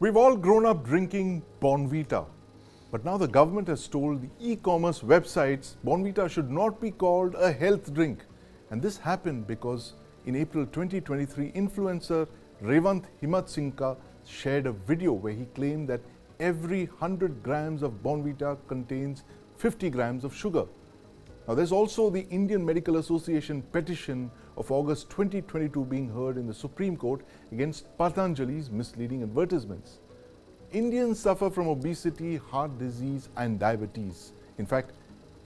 We've all grown up drinking Bournvita, but now the government has told the e-commerce websites Bournvita should not be called a health drink. And this happened because in April 2023, influencer Revant Himatsingka shared a video where he claimed that every 100 grams of Bournvita contains 50 grams of sugar. Now, there's also the Indian Medical Association petition of August 2022 being heard in the Supreme Court against Patanjali's misleading advertisements. Indians suffer from obesity, heart disease and diabetes. In fact,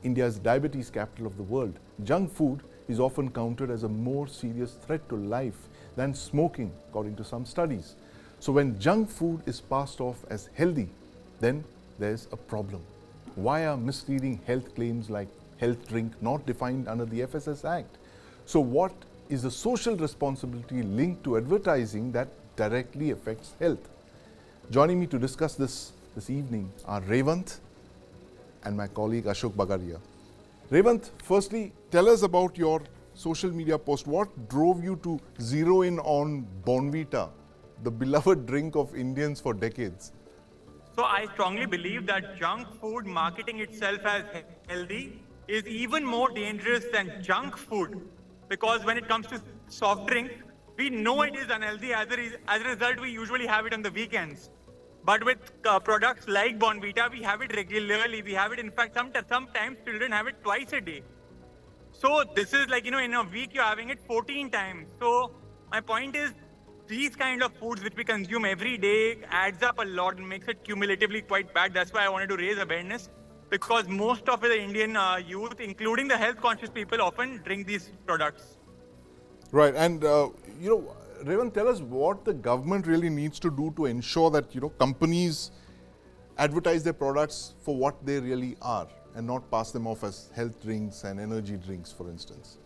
India is diabetes capital of the world. Junk food is often counted as a more serious threat to life than smoking, according to some studies. So when junk food is passed off as healthy, then there's a problem. Why are misleading health claims like health drink not defined under the FSS Act? So what is the social responsibility linked to advertising that directly affects health? Joining me to discuss this evening are Revant and my colleague Ashok Bagaria. Revant, firstly, tell us about your social media post. What drove you to zero in on Bournvita, the beloved drink of Indians for decades? So I strongly believe that junk food marketing itself as healthy is even more dangerous than junk food, because when it comes to soft drink, we know it is unhealthy. As a result, we usually have it on the weekends. But with products like Bournvita, we have it regularly. We have it, in fact, sometimes children have it twice a day. So this is like, in a week you're having it 14 times. So my point is, these kind of foods which we consume every day adds up a lot and makes it cumulatively quite bad. That's why I wanted to raise awareness, because most of the Indian youth, including the health conscious people, often drink these products. Right, and Revant, tell us what the government really needs to do to ensure that companies advertise their products for what they really are and not pass them off as health drinks and energy drinks, for instance.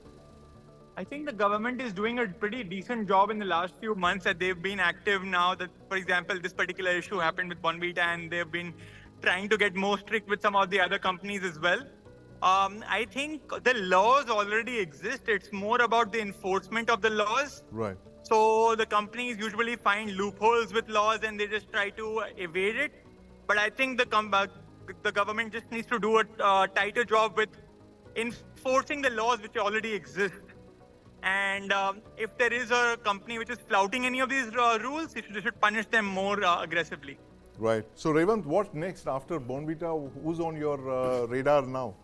I think the government is doing a pretty decent job in the last few months that they've been active now. That, for example, this particular issue happened with Bournvita, and they've been trying to get more strict with some of the other companies as well. I think the laws already exist. It's more about the enforcement of the laws. Right. So the companies usually find loopholes with laws and they just try to evade it. But I think the government just needs to do a tighter job with enforcing the laws which already exist. And if there is a company which is flouting any of these rules, they should punish them more aggressively. Right. So Revant, what next after Bournvita? Who's on your radar now?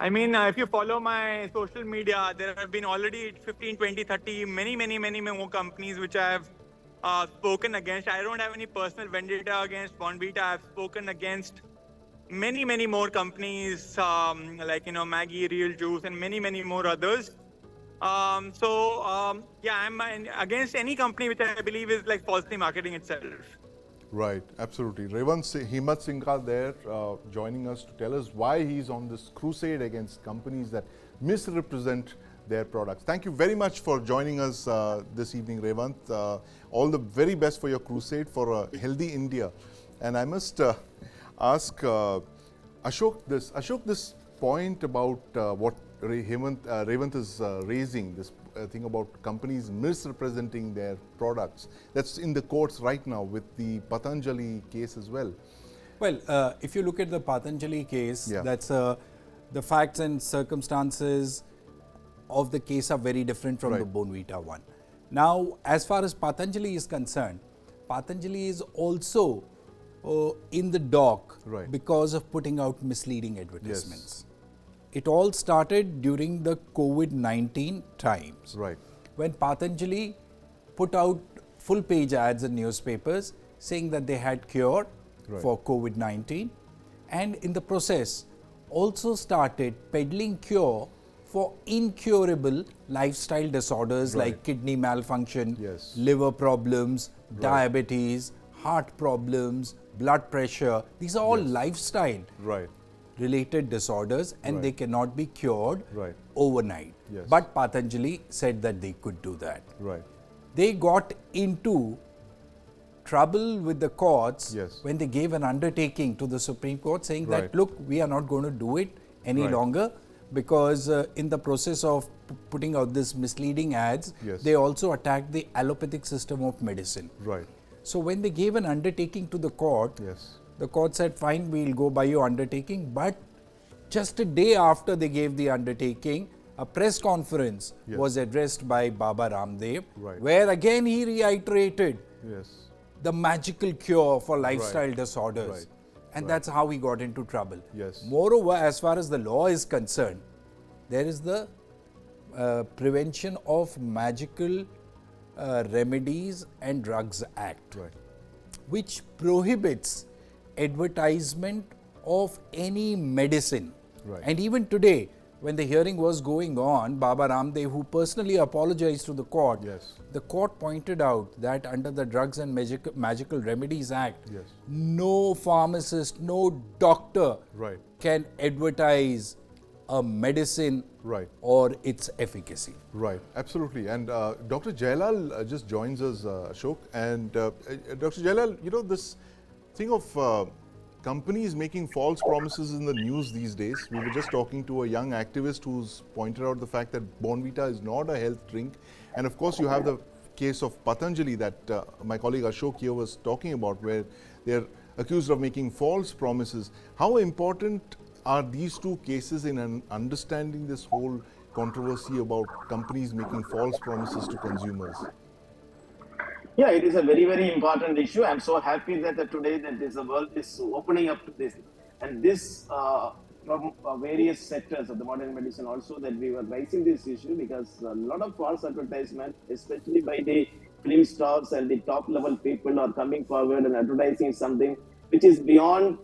I mean, if you follow my social media, there have been already 15, 20, 30, many more companies which I have spoken against. I don't have any personal vendetta against Bournvita. I've spoken against many more companies like, Maggi, Real Juice and many more others. I'm against any company which I believe is like falsely marketing itself. Right, absolutely. Revant Himatsingka there joining us to tell us why he's on this crusade against companies that misrepresent their products. Thank you very much for joining us this evening, Revant. All the very best for your crusade for a healthy India. And I must ask Ashok this point about what Revant is raising, this thing about companies misrepresenting their products. That's in the courts right now with the Patanjali case as well. Well, if you look at the Patanjali case, that's the facts and circumstances of the case are very different from the Bournvita one. Now, as far as Patanjali is concerned, Patanjali is also in the dock because of putting out misleading advertisements. Yes. It all started during the COVID-19 times, when Patanjali put out full page ads in newspapers saying that they had cure for COVID-19, and in the process also started peddling cure for incurable lifestyle disorders like kidney malfunction, liver problems, diabetes, heart problems, blood pressure. These are all lifestyle related disorders, and they cannot be cured overnight. Yes. But Patanjali said that they could do that. They got into trouble with the courts when they gave an undertaking to the Supreme Court saying that, look, we are not going to do it any longer, because in the process of putting out this misleading ads, they also attacked the allopathic system of medicine. So when they gave an undertaking to the court, Yes. the court said, fine, we'll go by your undertaking. But just a day after they gave the undertaking, a press conference was addressed by Baba Ramdev, where again he reiterated the magical cure for lifestyle disorders. And that's how he got into trouble. Moreover, as far as the law is concerned, there is the Prevention of Magical Remedies and Drugs Act, which prohibits advertisement of any medicine. And even today, when the hearing was going on, Baba Ramdev, who personally apologized to the court, the court pointed out that under the Drugs and Magical Remedies Act, no pharmacist, no doctor can advertise a medicine or its efficacy. Right, absolutely. And Dr. JAYALAL just joins us, Ashok. And Dr. JAYALAL, you know, this thing of companies making false promises in the news these days. We were just talking to a young activist who's pointed out the fact that Bournvita is not a health drink. And of course, you have the case of Patanjali that my colleague Ashok here was talking about, where they're accused of making false promises. How important are these two cases in understanding this whole controversy about companies making false promises to consumers? Yeah, it is a very, very important issue. I'm so happy that today that the world is opening up to this. And this from various sectors of the modern medicine also, that we were raising this issue, because a lot of false advertisement, especially by the film stars and the top level people, are coming forward and advertising something which is beyond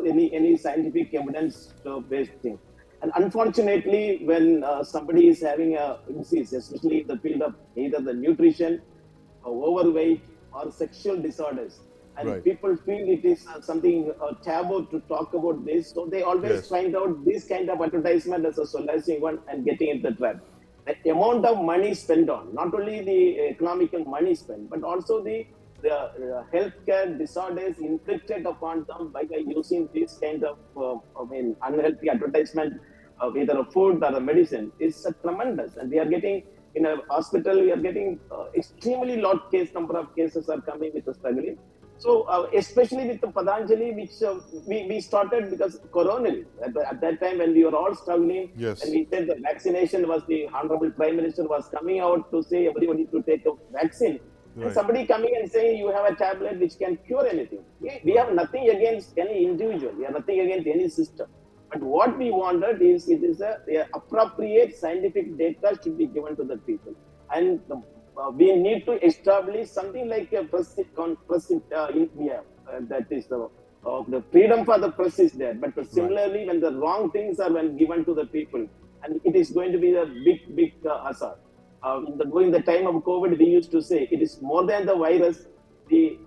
any scientific evidence based thing. And unfortunately, when somebody is having a disease, especially in the field of either the nutrition, overweight, or sexual disorders, and people feel it is something taboo to talk about this, so they always find out this kind of advertisement as a solacing one and getting into the trap. The amount of money spent on, not only the economical money spent, but also the healthcare disorders inflicted upon them by using this kind of unhealthy advertisement, whether a food or a medicine, is tremendous. And we are getting, in a hospital, we are getting extremely large number of cases are coming with the struggling. So especially with the Patanjali, which we started because coronary, at that time when we were all struggling, and we said the vaccination was, the Honorable Prime Minister was coming out to say everybody to take a vaccine. And somebody coming and saying you have a tablet which can cure anything. We have nothing against any individual. We have nothing against any system. But what we wanted is, it is a appropriate scientific data should be given to the people. And we need to establish something like a press in India. That is the freedom for the press is there. But similarly, when the wrong things are given to the people, and it is going to be a big hazard. During the time of COVID, we used to say it is more than the virus, the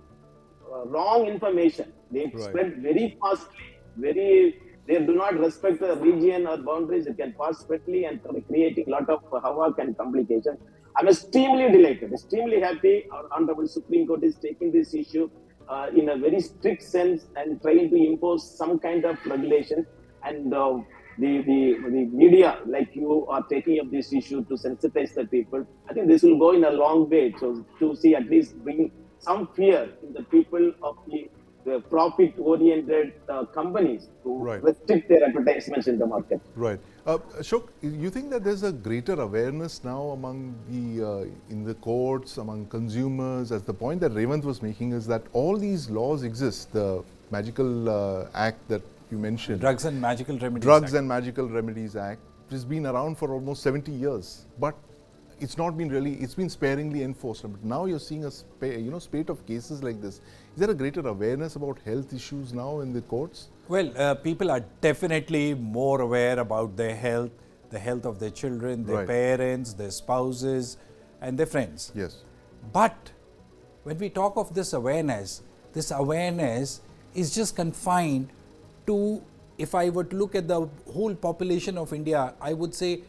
wrong information. They spread very fastly, they do not respect the region or boundaries. It can pass quickly and creating a lot of havoc and complications. I'm extremely delighted, extremely happy. Our Honorable Supreme Court is taking this issue in a very strict sense and trying to impose some kind of regulation. And the media, like you, are taking up this issue to sensitize the people. I think this will go in a long way to see at least bring some fear in the people of the profit-oriented companies to restrict their advertisements in the market. Right. Ashok, you think that there's a greater awareness now among in the courts, among consumers, as the point that Revant was making is that all these laws exist, the magical act that you mentioned. Drugs and Magical Remedies Drugs and Magical Remedies Act, which has been around for almost 70 years. But it's not been really, it's been sparingly enforced. But now you're seeing a spate of cases like this. Is there a greater awareness about health issues now in the courts? Well, people are definitely more aware about their health, the health of their children, their parents, their spouses, and their friends. Yes. But when we talk of this awareness is just confined to, if I were to look at the whole population of India, I would say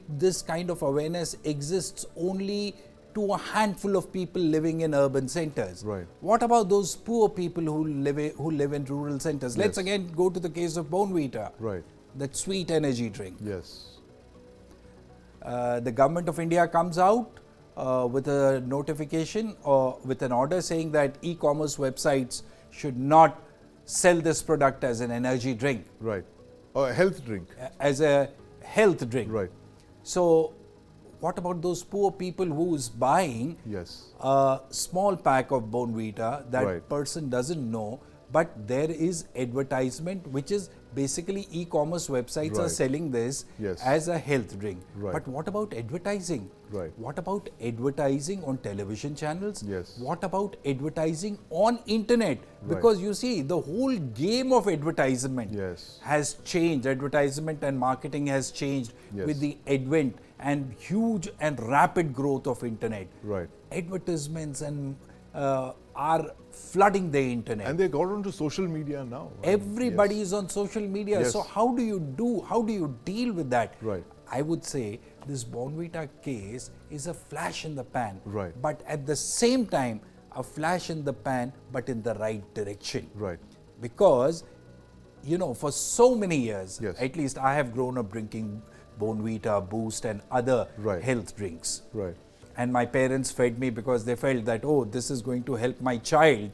this kind of awareness exists only to a handful of people living in urban centers. Right. What about those poor people who live in rural centers? Let's again go to the case of Bournvita. Right. That sweet energy drink. Yes. The government of India comes out with a notification or with an order saying that e-commerce websites should not sell this product as an energy drink. Right. Or a health drink. As a health drink. Right. So what about those poor people who's buying a small pack of Bournvita that person doesn't know, but there is advertisement which is basically e-commerce websites are selling this as a health drink. But what about advertising? What about advertising on television channels? What about advertising on internet? Because you see, the whole game of advertisement has changed. Advertisement and marketing has changed with the advent and huge and rapid growth of internet. Advertisements and are flooding the internet. And they got onto social media now. Everybody is on social media. So how do you deal with that? I would say this Bournvita case is a flash in the pan. But at the same time, a flash in the pan, but in the right direction. Because, you know, for so many years, at least I have grown up drinking Bournvita, Boost and other health drinks. And my parents fed me because they felt that, oh, this is going to help my child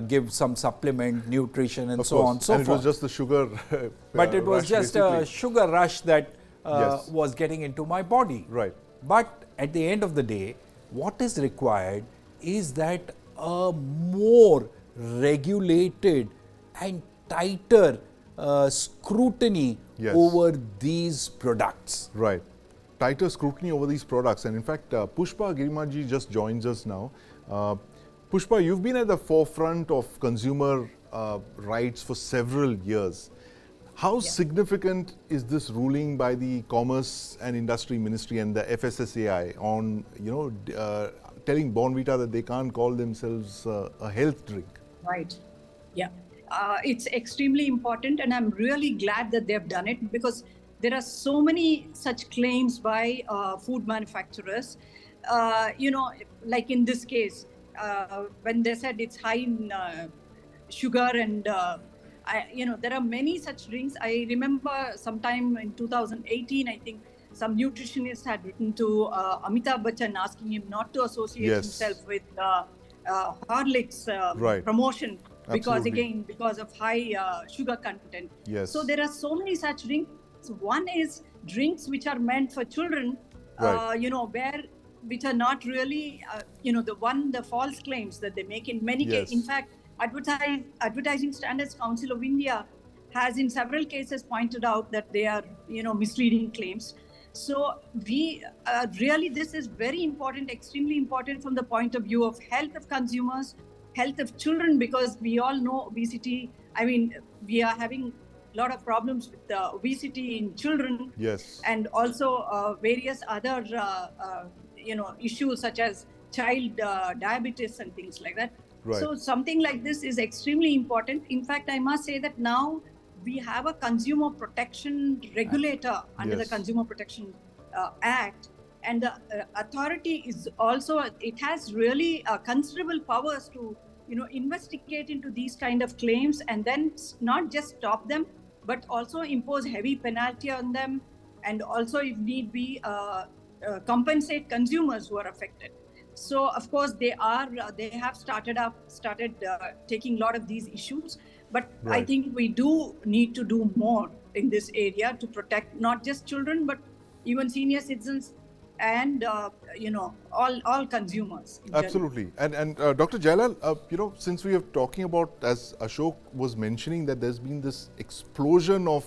give some supplement, nutrition and so on and so forth. And it was just the sugar but it was just a sugar rush that was getting into my body. But at the end of the day, what is required is that a more regulated and tighter scrutiny over these products. Tighter scrutiny over these products. And in fact, PUSHPA GIRIMAJI just joins us now. PUSHPA, you've been at the forefront of consumer rights for several years. How significant is this ruling by the Commerce and Industry Ministry and the FSSAI on, you know, telling Bournvita that they can't call themselves a health drink? It's extremely important, and I'm really glad that they've done it, because there are so many such claims by food manufacturers. You know, like in this case, when they said it's high in sugar and, you know, there are many such drinks. I remember sometime in 2018, I think some nutritionist had written to Amitabh Bachchan asking him not to associate himself with Horlicks promotion. Because again, because of high sugar content. So there are so many such drinks. One is drinks which are meant for children, you know, which are not really, you know, the false claims that they make in many cases. In fact, Advertising Standards Council of India has in several cases pointed out that they are, you know, misleading claims. So we really, this is very important, extremely important from the point of view of health of consumers, health of children, because we all know obesity. I mean, we are having a lot of problems with obesity in children, and also various other you know, issues such as child diabetes and things like that. So something like this is extremely important. In fact, I must say that now we have a consumer protection regulator under the Consumer Protection Act, and the authority is also, it has really considerable powers to, you know, investigate into these kind of claims, and then not just stop them, but also impose heavy penalty on them, and also, if need be, compensate consumers who are affected. So, of course, they have started taking a lot of these issues, but I think we do need to do more in this area to protect not just children, but even senior citizens and you know, all consumers. Absolutely. And Dr. JAYALAL, you know, since we are talking about, as Ashok was mentioning, that there's been this explosion of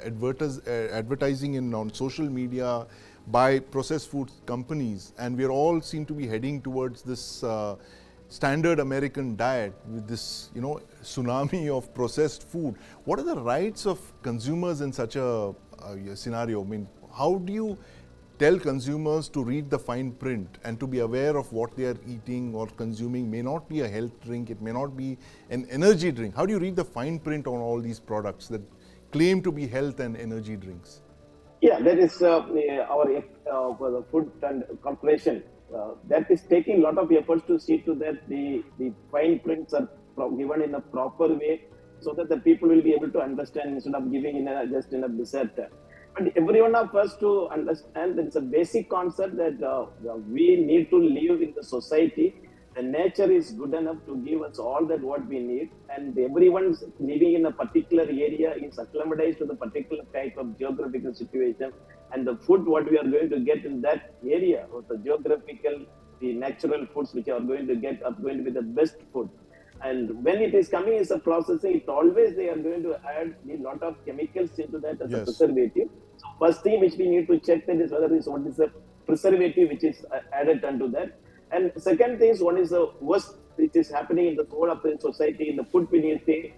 advertising on social media by processed food companies, and we all seem to be heading towards this standard American diet with this, you know, tsunami of processed food. What are the rights of consumers in such a scenario? I mean, how do you tell consumers to read the fine print and to be aware of what they are eating or consuming? May not be a health drink, it may not be an energy drink. How do you read the fine print on all these products that claim to be health and energy drinks? That is our for the food and corporation. That is taking a lot of efforts to see to that the fine prints are given in a proper way, so that the people will be able to understand instead of giving just in a dessert. But every one of us to understand that it's a basic concept that we need to live in the society. The nature is good enough to give us all that what we need, and everyone's living in a particular area is acclimatized to the particular type of geographical situation, and the food what we are going to get in that area, or the geographical, the natural foods which are going to get are going to be the best food. And when it is coming as a processing, it always they are going to add a lot of chemicals into that as a preservative. So first thing which we need to check that is whether is what is the preservative which is added unto that. And second thing is, one is the worst which is happening in the whole of the society in the food we need to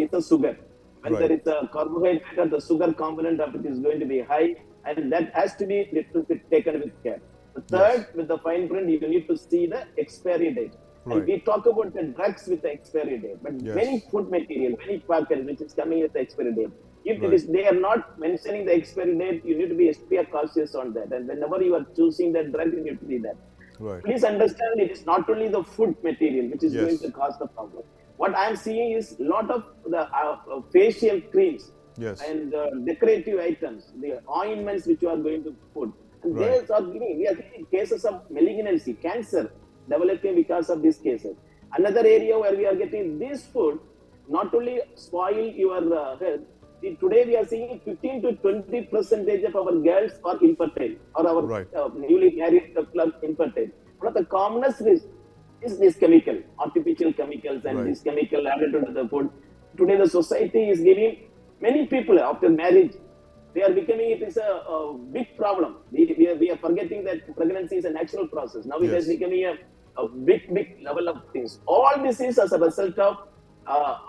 is the sugar. When there is a carbohydrate, the sugar component of it is going to be high, and that has to be little bit taken with care. The third, with the fine print, you need to see the expiry date. And we talk about the drugs with the expiry date, but many food material, many packets which is coming with the expiry date. If it is, they are not mentioning the expiry date, you need to be extra cautious on that. And whenever you are choosing that drug, you need to see that. Please understand, it is not only the food material which is going to cause the problem. What I am seeing is a lot of the facial creams and decorative items, the ointments which you are going to put. And they are giving, we are getting cases of malignancy, cancer developing because of these cases. Another area where we are getting this food not only spoil your health. Today we are seeing 15 to 20% of our girls are infertile, or our newly married people are infertile. One of the commonest risks is this chemical, artificial chemicals, and this chemical added to the food. Today the society is giving many people after marriage, they are becoming, it is a big problem. We are forgetting that pregnancy is a natural process. Now it is becoming a big level of things. All this is as a result of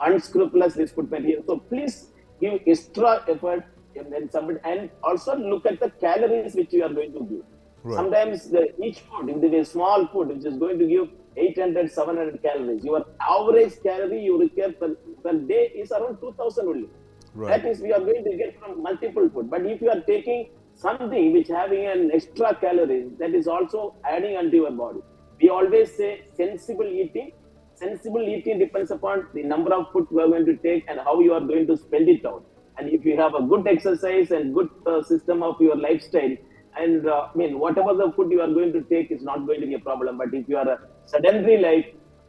unscrupulous this food material. So please give extra effort and also look at the calories which you are going to give. Sometimes each food, if there is small food which is going to give 800, 700 calories, your average calorie you require per day is around 2000 only. That is, we are going to get from multiple food. But if you are taking something which having an extra calories, that is also adding onto your body. We always say sensible eating. Sensible eating depends upon the number of food you are going to take and how you are going to spend it out. And if you have a good exercise and good system of your lifestyle, and whatever the food you are going to take is not going to be a problem. But if you are a sedentary life,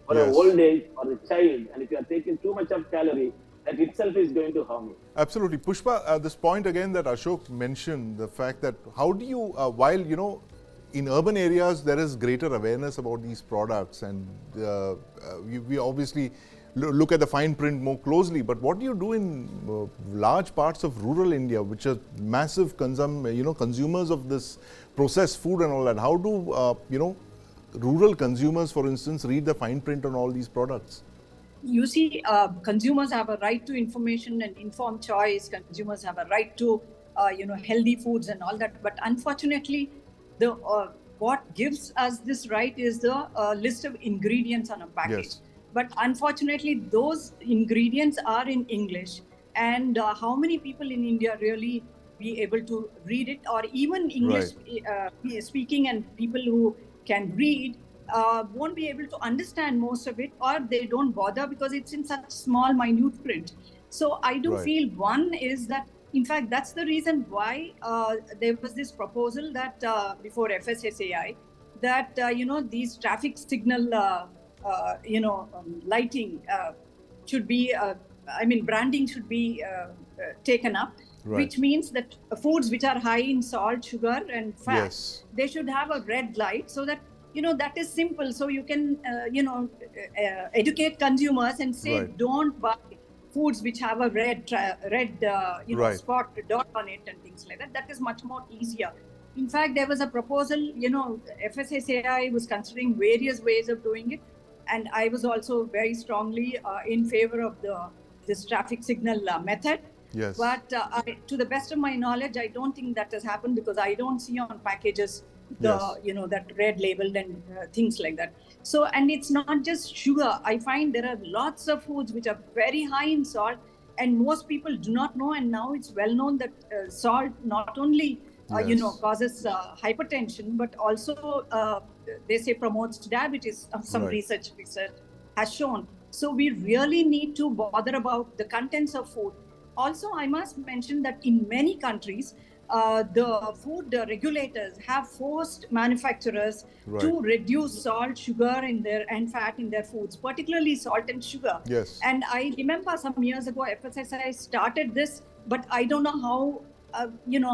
or an old age, or a child, and if you are taking too much of calorie, that itself is going to harm you. Absolutely. Pushpa, this point again that Ashok mentioned, the fact that how do you, while, in urban areas, there is greater awareness about these products, and we obviously look at the fine print more closely. But what do you do in large parts of rural India, which are massive consumers of this processed food and all that? How do rural consumers, for instance, read the fine print on all these products? You see, consumers have a right to information and informed choice. Consumers have a right to, healthy foods and all that. But unfortunately, what gives us this right is the list of ingredients on a package. But unfortunately, those ingredients are in English. And how many people in India really be able to read it, or even English speaking and people who can read won't be able to understand most of it, or they don't bother because it's in such small, minute print. So I do feel one is that, in fact, that's the reason why there was this proposal that before FSSAI, that, these traffic signal, lighting should be, branding should be taken up, which means that foods which are high in salt, sugar and fat, they should have a red light, so that, that is simple. So you can, educate consumers and say, don't buy foods which have a red spot, dot on it and things like that. That is much more easier. In fact, there was a proposal, FSSAI was considering various ways of doing it. And I was also very strongly in favor of this traffic signal method. But to the best of my knowledge, I don't think that has happened, because I don't see on packages that red labeled and things like that. So, and it's not just sugar. I find there are lots of foods which are very high in salt, and most people do not know. And now it's well known that salt not only causes hypertension, but also they say promotes diabetes. Some research has shown. So we really need to bother about the contents of food. also, I must mention that in many countries, the food regulators have forced manufacturers to reduce salt, sugar and fat in their foods, particularly salt and sugar. Yes. And I remember some years ago, FSSI started this, but I don't know how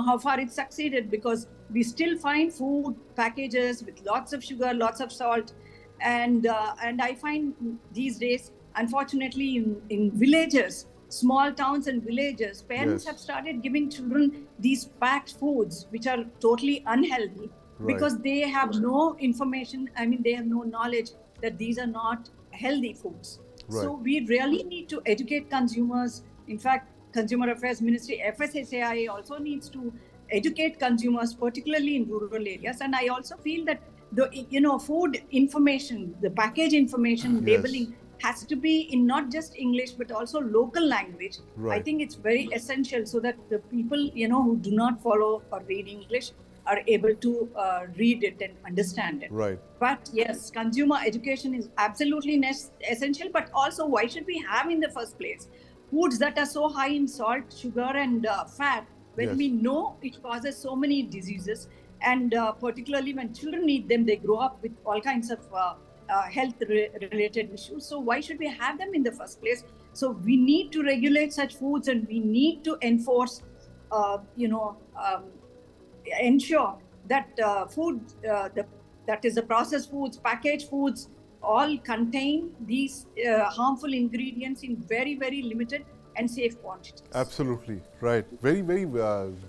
how far it succeeded, because we still find food packages with lots of sugar, lots of salt, and I find these days, unfortunately, in villages, small towns and villages, parents have started giving children these packed foods, which are totally unhealthy, because they have no information. I mean, they have no knowledge that these are not healthy foods. So we really need to educate consumers. In fact, Consumer Affairs Ministry, FSSAI also needs to educate consumers, particularly in rural areas. And I also feel that the food information, the package information, labeling has to be in not just English but also local language. I think it's very essential, so that the people who do not follow or read English are able to read it and understand it. But yes, consumer education is absolutely essential. But also, why should we have in the first place foods that are so high in salt, sugar and fat, when we know it causes so many diseases, and particularly when children eat them, they grow up with all kinds of health related issues. So why should we have them in the first place? So we need to regulate such foods, and we need to enforce, ensure that food, that is the processed foods, packaged foods, all contain these harmful ingredients in very, very limited and safe quantities. Absolutely, right. Very, very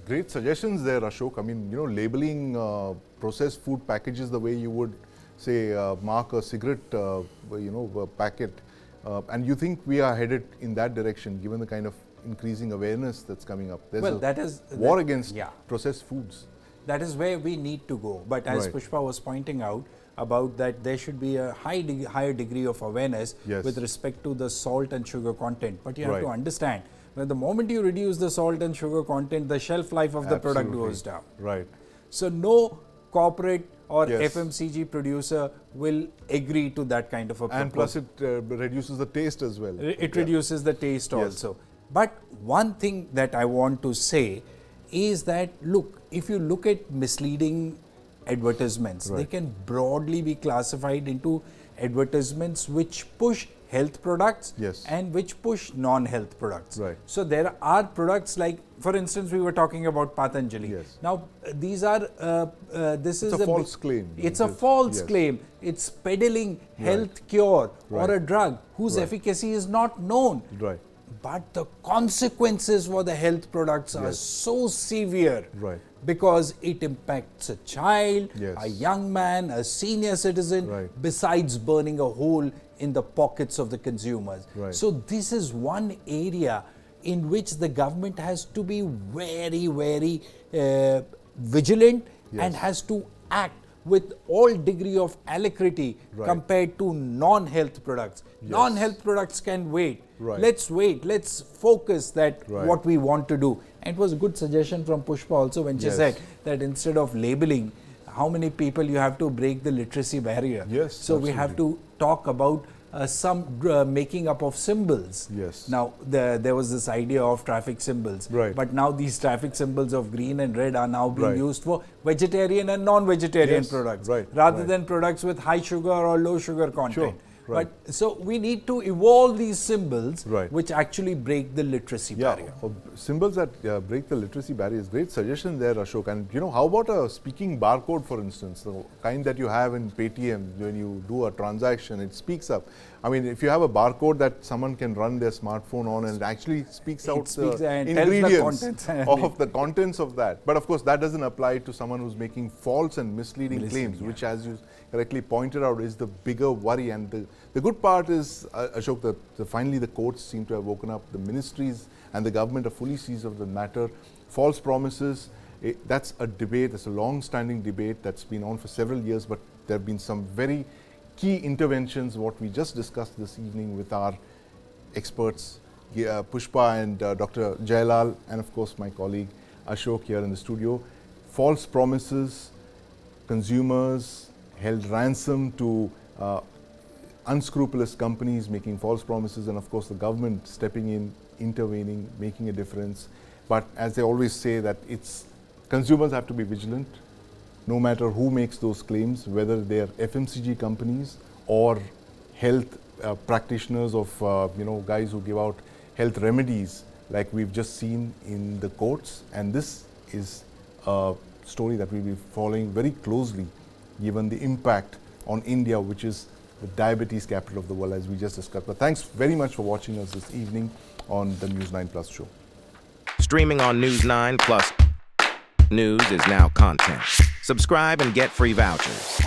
great suggestions there, Ashok. I mean, labeling processed food packages the way you would, say, mark a cigarette, packet. And you think we are headed in that direction, given the kind of increasing awareness that's coming up? There's a war against processed foods. That is where we need to go. But as Pushpa was pointing out, about that there should be a higher degree of awareness with respect to the salt and sugar content. But you have to understand, when the moment you reduce the salt and sugar content, the shelf life of the product goes down. So no corporate or FMCG producer will agree to that kind of a proposal. And plus it reduces the taste as well. It reduces the taste also. But one thing that I want to say is that, look, if you look at misleading advertisements, they can broadly be classified into advertisements which push health products and which push non-health products. So there are products like, for instance, we were talking about Patanjali. Now these are this is a false claim. It's a false claim. It's peddling health cure or a drug whose efficacy is not known. But the consequences for the health products are so severe because it impacts a child, a young man, a senior citizen, besides burning a hole in the pockets of the consumers. So this is one area in which the government has to be very, very vigilant and has to act with all degree of alacrity compared to non-health products. Non-health products can wait. Let's wait. Let's focus that what we want to do. And it was a good suggestion from Pushpa also when she said that instead of labeling, how many people you have to break the literacy barrier. So we have to talk about some making up of symbols. Now there was this idea of traffic symbols, but now these traffic symbols of green and red are now being used for vegetarian and non-vegetarian products rather than products with high sugar or low sugar content. But so we need to evolve these symbols which actually break the literacy barrier. Symbols that break the literacy barrier is great suggestion there, Ashok. And how about a speaking barcode, for instance, the kind that you have in Paytm when you do a transaction, it speaks up. I mean, if you have a barcode that someone can run their smartphone on and it actually speaks out the ingredients of the contents of that. But of course, that doesn't apply to someone who's making false and misleading claims, which, as you correctly pointed out, is the bigger worry. And the good part is, Ashok, that finally the courts seem to have woken up. The ministries and the government are fully seized of the matter. False promises, that's a debate, that's a long-standing debate that's been on for several years, but there have been some very key interventions, what we just discussed this evening with our experts, Pushpa and Dr. JAYALAL, and of course my colleague Ashok here in the studio. False promises, consumers held ransom to unscrupulous companies making false promises, and of course the government stepping in intervening, making a difference. But as they always say, that consumers have to be vigilant, no matter who makes those claims, whether they are FMCG companies or health practitioners of guys who give out health remedies, like we've just seen in the courts. And this is a story that we'll be following very closely, given the impact on India, which is the diabetes capital of the world, as we just discussed. But thanks very much for watching us this evening on the News9 Plus show. Streaming on News9 Plus. News is now content. Subscribe and get free vouchers.